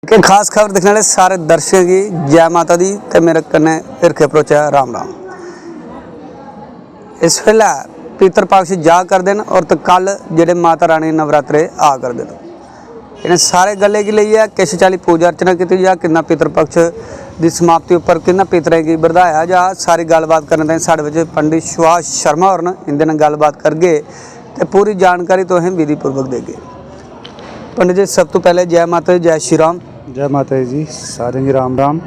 कि खास खबर दिखने वाले सारे दर्शक की जय माता दी ते मेरे कन्ने हिरखे परोचा राम राम। इस वेले पितर पक्ष जा कर देन और तो कल जेडे माता रानी नवरात्रे आ कर देन। इन्हें सारे गले की लिए किस चाली पूजा अर्चना की जा कि पितर पक्ष की समाप्ति उपर कि पितरें की बधाया जा सारी गलबात करने ताईं साडे विच पंडित सुभाष शर्मा और इनके नाल गलबात करगे तो पूरी जानकारी तो हम विधिपूर्वक देंगे। पंडित जी सब तो पहले जय माता दी, जय श्री राम। जय माता जी, सारे जी राम राम।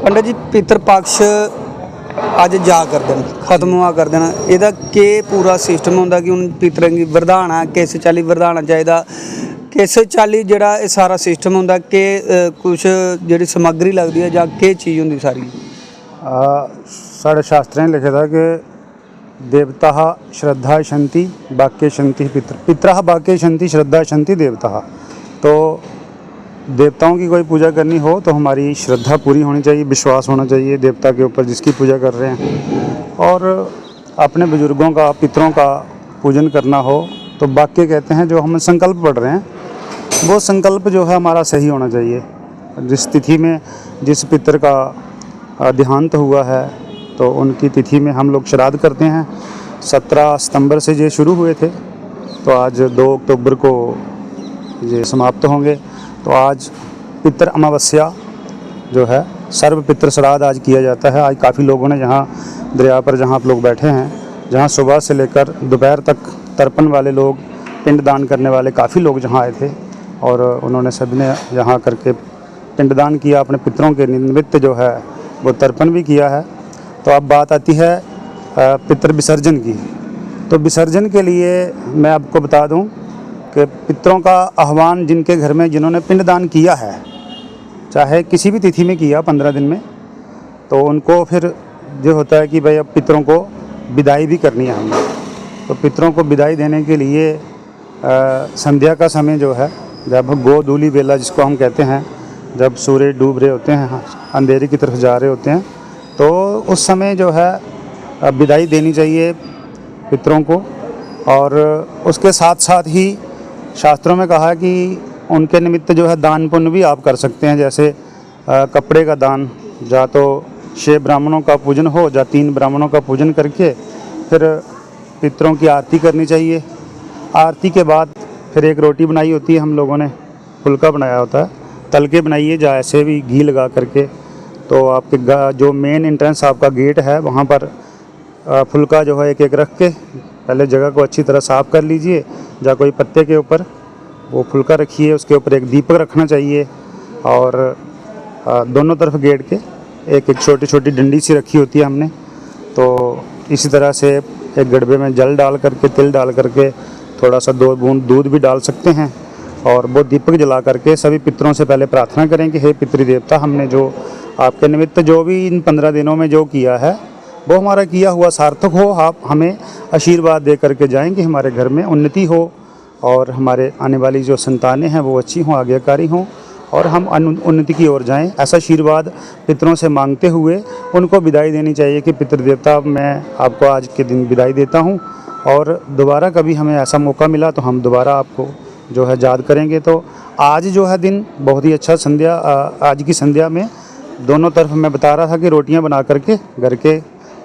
पंडित जी पितर पक्ष अज जा कर देन खत्म हुआ कर देना, ਇਹਦਾ के पूरा सिस्टम होंदा कि उन पितरें की वरदाना किस चाली वरदाना चाहिए, किस चाली जेड़ा ये सारा सिस्टम होंदा कि कुछ जेड़ी समग्री लगती है या के चीज़ होंदी सारी? साढ़े शास्त्रें लिखे था कि देवता श्रद्धा शंति बाक्य शंति पितरा बाक्य शंति श्रद्धा शंति देवता। तो देवताओं की कोई पूजा करनी हो तो हमारी श्रद्धा पूरी होनी चाहिए, विश्वास होना चाहिए देवता के ऊपर जिसकी पूजा कर रहे हैं। और अपने बुजुर्गों का पितरों का पूजन करना हो तो वाक्य कहते हैं, जो हम संकल्प पढ़ रहे हैं वो संकल्प जो है हमारा सही होना चाहिए। जिस तिथि में जिस पितर का देहांत हुआ है तो उनकी तिथि में हम लोग श्राद्ध करते हैं। 17 सितंबर से ये शुरू हुए थे तो आज 2 अक्टूबर को ये समाप्त होंगे। तो आज पितर अमावस्या जो है सर्व पितर श्राद्ध आज किया जाता है। आज काफ़ी लोगों ने यहाँ दरिया पर जहाँ आप लोग बैठे हैं, जहाँ सुबह से लेकर दोपहर तक तर्पण वाले लोग, पिंडदान करने वाले काफ़ी लोग जहाँ आए थे और उन्होंने सभी ने यहाँ करके पिंडदान किया, अपने पितरों के निमित्त जो है वो तर्पण भी किया है। तो अब बात आती है पितर विसर्जन की। तो विसर्जन के लिए मैं आपको बता दूं कि पितरों का आह्वान जिनके घर में जिन्होंने पिंडदान किया है, चाहे किसी भी तिथि में किया 15 दिन में, तो उनको फिर जो होता है कि भाई अब पितरों को विदाई भी करनी है हमने। तो पितरों को विदाई देने के लिए संध्या का समय जो है, जब गोधूली बेला जिसको हम कहते हैं, जब सूर्य डूब रहे होते हैं, अंधेरे की तरफ जा रहे होते हैं, तो उस समय जो है विदाई देनी चाहिए पितरों को। और उसके साथ साथ ही शास्त्रों में कहा है कि उनके निमित्त जो है दान पुण्य भी आप कर सकते हैं। जैसे कपड़े का दान, या तो 6 ब्राह्मणों का पूजन हो या 3 ब्राह्मणों का पूजन करके फिर पितरों की आरती करनी चाहिए। आरती के बाद फिर एक रोटी बनाई होती है, हम लोगों ने फुल्का बनाया होता है, तल के बनाइए या ऐसे भी घी लगा करके। तो आपके जो मेन एंट्रेंस आपका गेट है वहाँ पर फुल्का जो है एक एक रख के पहले जगह को अच्छी तरह साफ़ कर लीजिए, या कोई पत्ते के ऊपर वो फुल्का रखिए, उसके ऊपर एक दीपक रखना चाहिए। और दोनों तरफ गेट के एक एक छोटी छोटी डंडी सी रखी होती है हमने। तो इसी तरह से एक गड़बे में जल डाल करके, तिल डाल करके, थोड़ा सा 2 बूंद दूध भी डाल सकते हैं और वो दीपक जला करके सभी पितरों से पहले प्रार्थना करें कि हे पितृदेवता, हमने जो आपके निमित्त जो भी इन 15 दिनों में जो किया है वो हमारा किया हुआ सार्थक हो। आप हमें आशीर्वाद दे करके जाएं कि हमारे घर में उन्नति हो और हमारे आने वाली जो संतानें हैं वो अच्छी हों, आज्ञाकारी हों और हम उन्नति की ओर जाएं। ऐसा आशीर्वाद पितरों से मांगते हुए उनको विदाई देनी चाहिए कि पितृदेवता, मैं आपको आज के दिन विदाई देता हूँ और दोबारा कभी हमें ऐसा मौका मिला तो हम दोबारा आपको जो है याद करेंगे। तो आज जो है दिन बहुत ही अच्छा संध्या, आज की संध्या में दोनों तरफ मैं बता रहा था कि रोटियां बना करके घर के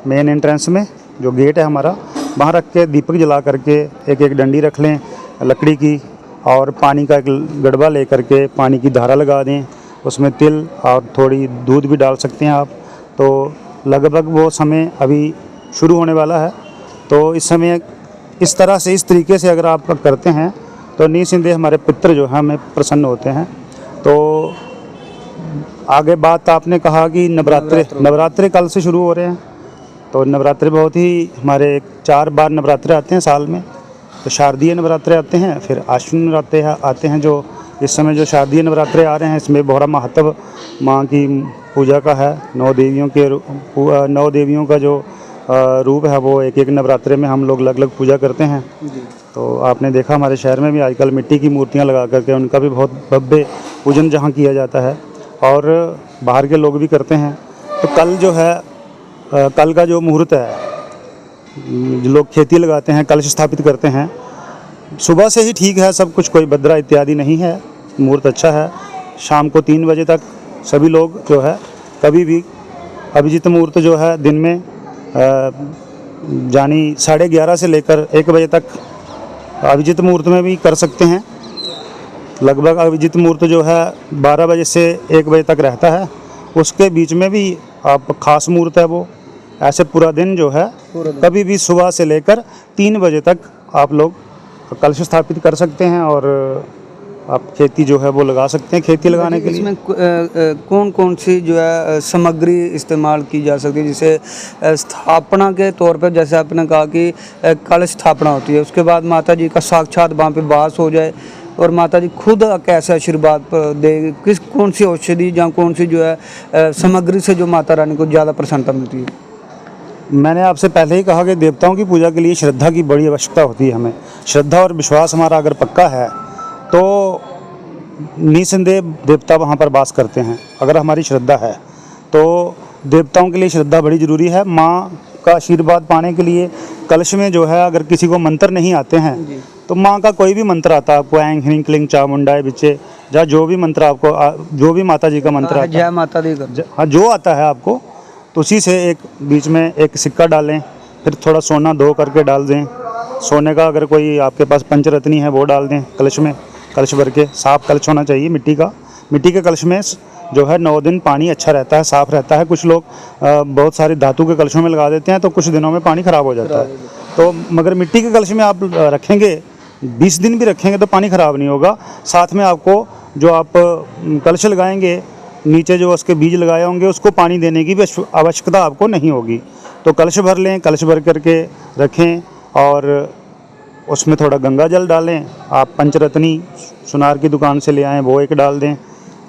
मेन एंट्रेंस में जो गेट है हमारा वहाँ रख के दीपक जला करके एक एक डंडी रख लें लकड़ी की, और पानी का एक गड़बा ले करके पानी की धारा लगा दें, उसमें तिल और थोड़ी दूध भी डाल सकते हैं आप। तो लगभग वो समय अभी शुरू होने वाला है। तो इस समय इस तरह से, इस तरीके से अगर आप करते हैं तो निसंदेह हमारे पितर जो हैं हमें प्रसन्न होते हैं। तो आगे बात आपने कहा कि नवरात्रे कल से शुरू हो रहे हैं। तो नवरात्रे बहुत ही हमारे 4 बार नवरात्रे आते हैं साल में। तो शारदीय नवरात्रे आते हैं, फिर आश्विन नवरात्रे आते हैं। जो इस समय जो शारदीय नवरात्रे आ रहे हैं इसमें बहुत महत्व माँ की पूजा का है। 9 देवियों का जो रूप है वो एक एक नवरात्रे में हम लोग अलग अलग पूजा करते हैं। तो आपने देखा हमारे शहर में भी आजकल मिट्टी की मूर्तियां लगा करके उनका भी बहुत भव्य पूजन जहां किया जाता है और बाहर के लोग भी करते हैं। तो कल जो है, कल का जो मुहूर्त है, जो लोग खेती लगाते हैं, कलश स्थापित करते हैं, सुबह से ही ठीक है सब कुछ, कोई बद्रा इत्यादि नहीं है, मुहूर्त अच्छा है। शाम को 3 बजे तक सभी लोग जो है कभी भी अभिजीत मुहूर्त जो है दिन में यानी 11:30 से लेकर 1 बजे तक अभिजीत मुहूर्त में भी कर सकते हैं। लगभग अभिजीत मुहूर्त जो है 12 बजे से 1 बजे तक रहता है, उसके बीच में भी आप खास मुहूर्त है वो। ऐसे पूरा दिन जो है कभी भी सुबह से लेकर 3 बजे तक आप लोग कलश स्थापित कर सकते हैं और आप खेती जो है वो लगा सकते हैं। खेती लगाने के लिए इसमें कौन कौन सी जो है सामग्री इस्तेमाल की जा सकती है? जैसे स्थापना के तौर पर जैसे आपने कहा कि कलश स्थापना होती है, उसके बाद माता जी का साक्षात वहाँ पे वास हो जाए और माता जी खुद कैसे आशीर्वाद दे, किस कौन सी औषधि या कौन सी जो है सामग्री से जो माता रानी को ज़्यादा प्रसन्नता मिलती है? मैंने आपसे पहले ही कहा कि देवताओं की पूजा के लिए श्रद्धा की बड़ी आवश्यकता होती है। हमें श्रद्धा और विश्वास हमारा अगर पक्का है तो निसंदेह देवता वहाँ पर वास करते हैं। अगर हमारी श्रद्धा है तो देवताओं के लिए श्रद्धा बड़ी ज़रूरी है। माँ का आशीर्वाद पाने के लिए कलश में जो है अगर किसी को मंत्र नहीं आते हैं तो माँ का कोई भी मंत्र आता है आपको, ऐं ह्रीं क्लीं चामुंडाय बिचे, या जो भी मंत्र आपको, जो भी माता जी का मंत्र आता है, जय माता दी हाँ जो आता है आपको, तो उसी से एक बीच में एक सिक्का डालें, फिर थोड़ा सोना धो करके डाल दें। सोने का अगर कोई आपके पास पंचरत्नी है वो डाल दें कलश में, कलश भर के। साफ कलश होना चाहिए मिट्टी का। मिट्टी के कलश में जो है 9 दिन पानी अच्छा रहता है, साफ़ रहता है। कुछ लोग बहुत सारे धातु के कलशों में लगा देते हैं तो कुछ दिनों में पानी ख़राब हो जाता है। तो मगर मिट्टी के कलश में आप रखेंगे 20 दिन भी रखेंगे तो पानी ख़राब नहीं होगा। साथ में आपको जो आप कलश लगाएंगे नीचे जो उसके बीज लगाए होंगे उसको पानी देने की भी आवश्यकता आपको नहीं होगी। तो कलश भर लें, कलश भर करके रखें और उसमें थोड़ा गंगा जल डालें। आप पंचरत्नी सुनार की दुकान से ले आएँ वो एक डाल दें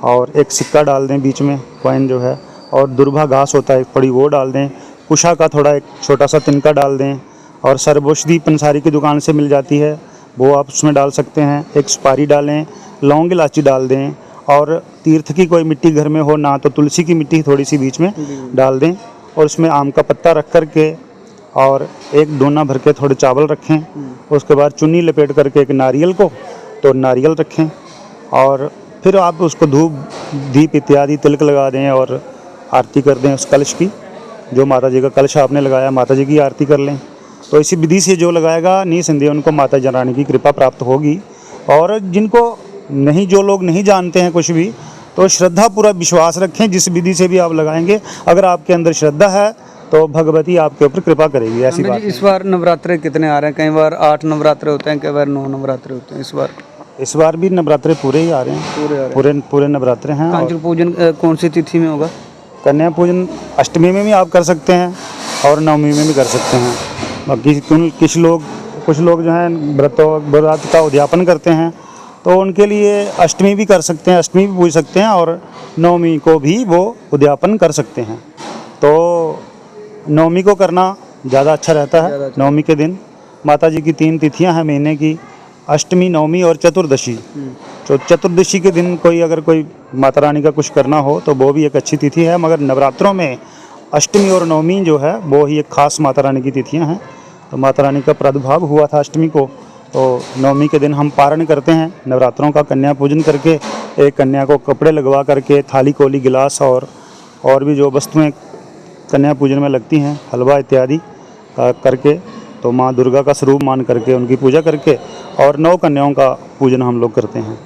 और एक सिक्का डाल दें बीच में, कॉइन जो है, और दुर्भा घास होता है एक पड़ी वो डाल दें। कुशा का थोड़ा एक छोटा सा तिनका डाल दें और सर्वौषधि पंसारी की दुकान से मिल जाती है वो आप उसमें डाल सकते हैं। एक सुपारी डालें, लौंग इलायची डाल दें और तीर्थ की कोई मिट्टी घर में हो ना तो तुलसी की मिट्टी थोड़ी सी बीच में डाल दें और उसमें आम का पत्ता रख कर के और एक डोना भर के थोड़े चावल रखें। उसके बाद चुन्नी लपेट करके एक नारियल को तो नारियल रखें और फिर आप उसको धूप दीप इत्यादि तिलक लगा दें और आरती कर दें उस कलश की। जो माता जी का कलश आपने लगाया माता जी की आरती कर लें। तो इसी विधि से जो लगाएगा निसंदेह उनको माता रानी की कृपा प्राप्त होगी। और जिनको नहीं, जो लोग नहीं जानते हैं कुछ भी, तो श्रद्धा पूरा विश्वास रखें। जिस विधि से भी आप लगाएंगे अगर आपके अंदर श्रद्धा है तो भगवती आपके ऊपर कृपा करेगी। ऐसी बात। इस बार नवरात्रे कितने आ रहे हैं? कई बार 8 नवरात्रे होते हैं, कई बार 9 नवरात्रे होते हैं। इस बार भी नवरात्रे पूरे ही आ रहे हैं, पूरे नवरात्रे हैं। कांचन पूजन कौन सी तिथि में होगा? कन्या पूजन अष्टमी में भी आप कर सकते हैं और नवमी में भी कर सकते हैं। बाकी कुछ लोग जो हैं व्रत का उद्यापन करते हैं तो उनके लिए अष्टमी भी कर सकते हैं, अष्टमी भी पूज सकते हैं और नवमी को भी वो उद्यापन कर सकते हैं। तो नवमी को करना ज़्यादा अच्छा रहता है। नवमी के दिन माता जी की 3 तिथियां हैं महीने की, अष्टमी, नवमी और चतुर्दशी। तो चतुर्दशी के दिन अगर कोई माता रानी का कुछ करना हो तो वो भी एक अच्छी तिथि है। मगर नवरात्रों में अष्टमी और नवमी जो है वो ही एक खास माता रानी की तिथियां हैं। तो माता रानी का प्रादुर्भाव हुआ था अष्टमी को, तो नवमी के दिन हम पारण करते हैं नवरात्रों का। कन्या पूजन करके एक कन्या को कपड़े लगवा करके थाली, कोली, गिलास और भी जो वस्तुएं कन्या पूजन में लगती हैं, हलवा इत्यादि करके, तो माँ दुर्गा का स्वरूप मान करके उनकी पूजा करके और 9 कन्याओं का पूजन हम लोग करते हैं।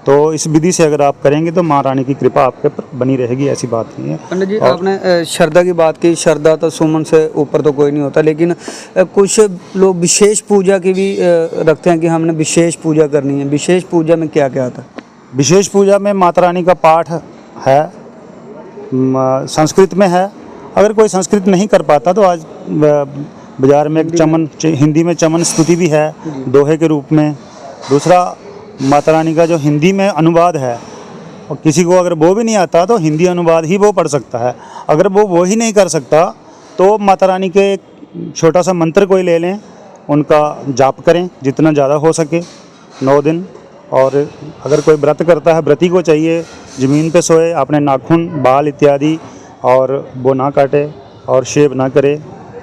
तो इस विधि से अगर आप करेंगे तो माँ रानी की कृपा आपके पर बनी रहेगी, ऐसी बात नहीं है। पंडित जी, आपने श्रद्धा की बात की। श्रद्धा तो सुमन से ऊपर तो कोई नहीं होता, लेकिन कुछ लोग विशेष पूजा की भी रखते हैं कि हमने विशेष पूजा करनी है। विशेष पूजा में क्या क्या आता है? विशेष पूजा में माता रानी का पाठ है, संस्कृत में है। अगर कोई संस्कृत नहीं कर पाता तो आज बाज़ार में एक चमन, हिंदी में चमन स्तुति भी है दोहे के रूप में। दूसरा माता रानी का जो हिंदी में अनुवाद है, और किसी को अगर वो भी नहीं आता तो हिंदी अनुवाद ही वो पढ़ सकता है। अगर वो ही नहीं कर सकता तो माता रानी के एक छोटा सा मंत्र कोई ले लें, उनका जाप करें जितना ज़्यादा हो सके 9 दिन। और अगर कोई व्रत करता है, व्रती को चाहिए ज़मीन पे सोए, अपने नाखून, बाल इत्यादि और वो ना काटे और शेव ना करे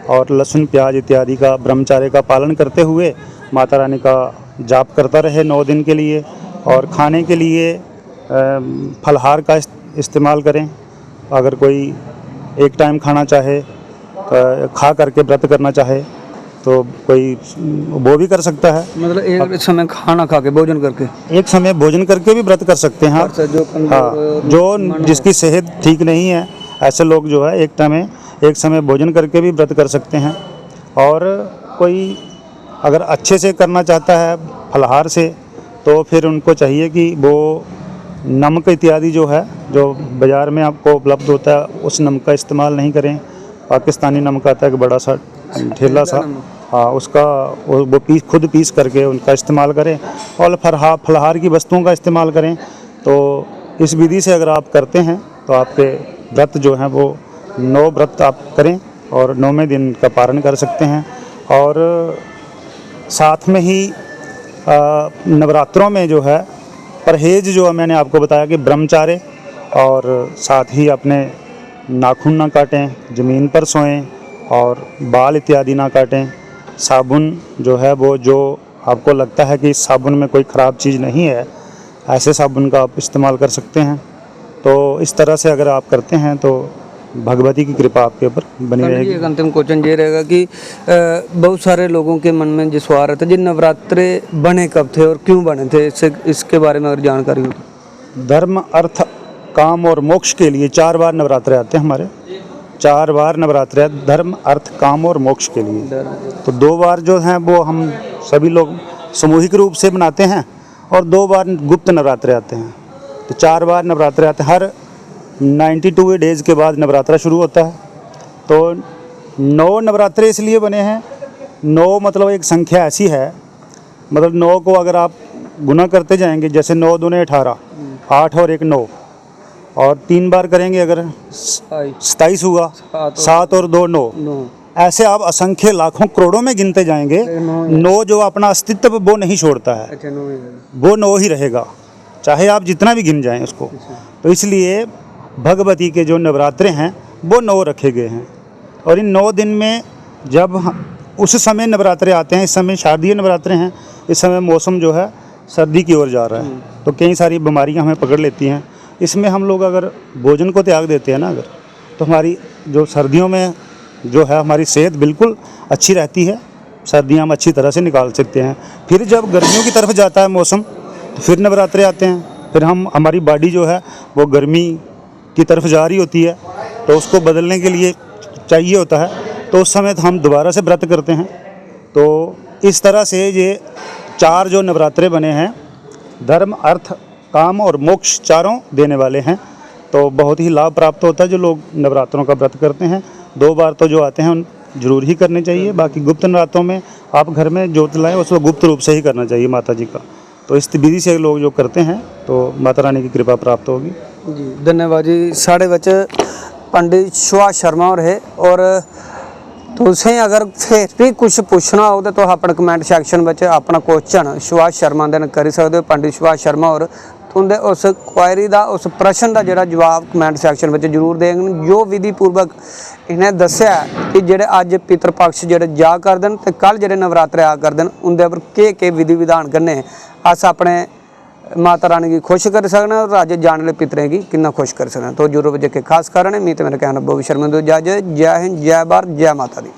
और लहसुन, प्याज इत्यादि का ब्रह्मचर्य का पालन करते हुए माता रानी का जाप करता रहे 9 दिन के लिए। और खाने के लिए फलाहार का इस्तेमाल करें। अगर कोई एक टाइम खाना चाहे, खा करके व्रत करना चाहे तो कोई वो भी कर सकता है। मतलब एक समय खाना खा के भोजन करके, एक समय भोजन करके भी व्रत कर सकते हैं आप। जो हाँ, जो जिसकी सेहत ठीक नहीं है ऐसे लोग जो है एक समय भोजन करके भी व्रत कर सकते हैं। और कोई अगर अच्छे से करना चाहता है फलाहार से, तो फिर उनको चाहिए कि वो नमक इत्यादि जो है, जो बाज़ार में आपको उपलब्ध होता है, उस नमक का इस्तेमाल नहीं करें। पाकिस्तानी नमक आता है कि बड़ा सा ठेला सा, हाँ, उसका वो खुद पीस करके उनका इस्तेमाल करें और फलाहार की वस्तुओं का इस्तेमाल करें। तो इस विधि से अगर आप करते हैं तो आपके व्रत जो हैं वो 9 व्रत आप करें और 9वें दिन का पारण कर सकते हैं। और साथ में ही नवरात्रों में जो है परहेज, जो मैंने आपको बताया कि ब्रह्मचार्य, और साथ ही अपने नाखून ना काटें, ज़मीन पर सोएं और बाल इत्यादि ना काटें। साबुन जो है वो, जो आपको लगता है कि इस साबुन में कोई ख़राब चीज़ नहीं है, ऐसे साबुन का आप इस्तेमाल कर सकते हैं। तो इस तरह से अगर आप करते हैं तो भगवती की कृपा आपके ऊपर बनी रहेगी। एक अंतिम क्वेश्चन ये रहेगा कि बहुत सारे लोगों के मन में जो सवाल रहता है, जी नवरात्रे बने कब थे और क्यों बने थे, इसके बारे में अगर जानकारी हो तो। धर्म, अर्थ, काम और मोक्ष के लिए 4 बार नवरात्रे आते हैं हमारे। 4 बार नवरात्रे, धर्म, अर्थ, काम और मोक्ष के लिए। तो 2 बार जो हैं वो हम सभी लोग सामूहिक रूप से मनाते हैं और 2 बार गुप्त नवरात्रे आते हैं। तो 4 बार नवरात्रे आते हैं। हर 92 डेज़ के बाद नवरात्रा शुरू होता है। तो 9 नवरात्रे इसलिए बने हैं, 9 मतलब एक संख्या ऐसी है, मतलब 9 को अगर आप गुना करते जाएंगे, जैसे 9 दूने 18, 8 और 1 9, और 3 बार करेंगे अगर 27 हुआ, 7 और 2 9, ऐसे आप असंख्य लाखों करोड़ों में गिनते जाएंगे। 9 जो अपना अस्तित्व वो नहीं छोड़ता है, वो 9 ही रहेगा, चाहे आप जितना भी गिन जाएं उसको। तो इसलिए भगवती के जो नवरात्रे हैं वो 9 रखे गए हैं। और इन 9 दिन में जब उस समय नवरात्रे आते हैं, इस समय शारदीय नवरात्रे हैं, इस समय मौसम जो है सर्दी की ओर जा रहा है, तो कई सारी बीमारियां हमें पकड़ लेती हैं। इसमें हम लोग अगर भोजन को त्याग देते हैं ना अगर, तो हमारी जो सर्दियों में जो है हमारी सेहत बिल्कुल अच्छी रहती है, सर्दियाँ हम अच्छी तरह से निकाल सकते हैं। फिर जब गर्मियों की तरफ जाता है मौसम, तो फिर नवरात्रे आते हैं, फिर हमारी बॉडी जो है वो गर्मी की तरफ जा रही होती है, तो उसको बदलने के लिए चाहिए होता है, तो उस समय हम दोबारा से व्रत करते हैं। तो इस तरह से ये 4 जो नवरात्रे बने हैं, धर्म, अर्थ, काम और मोक्ष, चारों देने वाले हैं। तो बहुत ही लाभ प्राप्त होता है जो लोग नवरात्रों का व्रत करते हैं। 2 बार तो जो आते हैं उन जरूर ही करने चाहिए। बाकी गुप्त नवरात्रों में आप घर में ज्योत लाएँ, उसको गुप्त रूप से ही करना चाहिए माता जी का। तो इस विधि से लोग जो करते हैं तो माता रानी की कृपा प्राप्त होगी जी। धन्यवाद जी। साढ़े बच पंडित सुभाष शर्मा और है, और तुसें अगर फिर भी कुछ पूछना हो तो अपने कमेंट सैक्शन में अपना क्वेश्चन सुभाष शर्मा दे कर सकते हो। पंडित सुभाष शर्मा और तुंदे उस क्वायरी का, उस प्रश्न का जोड़ा जवाब कमेंट सैक्शन में जरूर देंगे। जो विधि पूर्वक इन्हें दस्या कि जेडे अज पितर पक्ष जेडे जा कर देन ते कल जेडे नवरात्रे आ कर देन, उनके पर के विधि विधान करने अस अपने माता रानी की खुश कर सकना और अज जाने वाले पितरें की कितना खुश कर सकना। तो जरूर के खास कारण है। मैं तो मेरा कहना बहुत शर्मा दो। जय हिंद, जय भारत, जय माता दी।